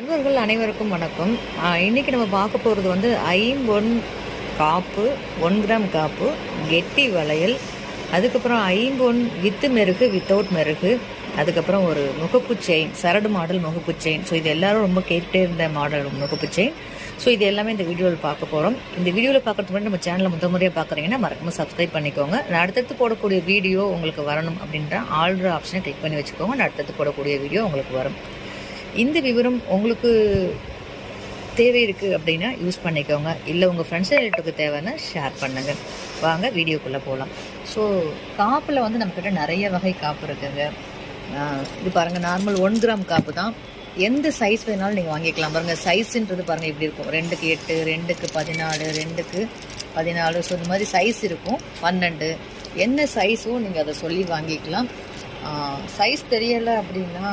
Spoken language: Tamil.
நண்பர்கள் அனைவருக்கும் வணக்கம். இன்றைக்கி நம்ம பார்க்க போகிறது வந்து ஐம்பொன் காப்பு, 1 கிராம் காப்பு, கெட்டி வளையல், அதுக்கப்புறம் ஐம்பொன் வித்து மெருகு, வித்தவுட் மெருகு, அதுக்கப்புறம் ஒரு முகப்பு செயின், சரடு மாடல் முகப்பு செயின். ஸோ இது எல்லோரும் ரொம்ப கேட்டுகிட்டே இருந்த மாடல் முகப்பு செயின். ஸோ இது எல்லாமே இந்த வீடியோவில் பார்க்க போகிறோம். இந்த வீடியோவில் பார்க்கறதுக்கு முன்னாடி நம்ம சேனலை முறையாக பார்க்குறீங்கன்னா மறக்காம சப்ஸ்கிரைப் பண்ணிக்கோங்க. நான் அடுத்தடுத்து போடக்கூடிய வீடியோ உங்களுக்கு வரணும் அப்படின்ற ஆல்ரெடி ஆப்ஷனை கிளிக் பண்ணி வச்சுக்கோங்க. நான் அடுத்தடுத்து போடக்கூடிய வீடியோ உங்களுக்கு வரும். இந்த விவரம் உங்களுக்கு தேவை இருக்குது அப்படின்னா யூஸ் பண்ணிக்கோங்க, இல்லை உங்கள் ஃப்ரெண்ட்ஸ் ரிலேட்டிவ்க்கு தேவைன்னா ஷேர் பண்ணுங்கள். வாங்க வீடியோக்குள்ளே போகலாம். ஸோ காப்பில் வந்து நம்மக்கிட்ட நிறைய வகை காப்பு இருக்குங்க. இது பாருங்கள், நார்மல் 1 கிராம் காப்பு தான். எந்த சைஸ் வேணாலும் நீங்கள் வாங்கிக்கலாம். பாருங்கள், சைஸுன்றது பாருங்கள் இப்படி இருக்கும். 2க்கு 8, 2க்கு 14, 2க்கு 14. ஸோ இந்த மாதிரி சைஸ் இருக்கும். 12 என்ன சைஸும் நீங்கள் அதை சொல்லி வாங்கிக்கலாம். சைஸ் தெரியலை அப்படின்னா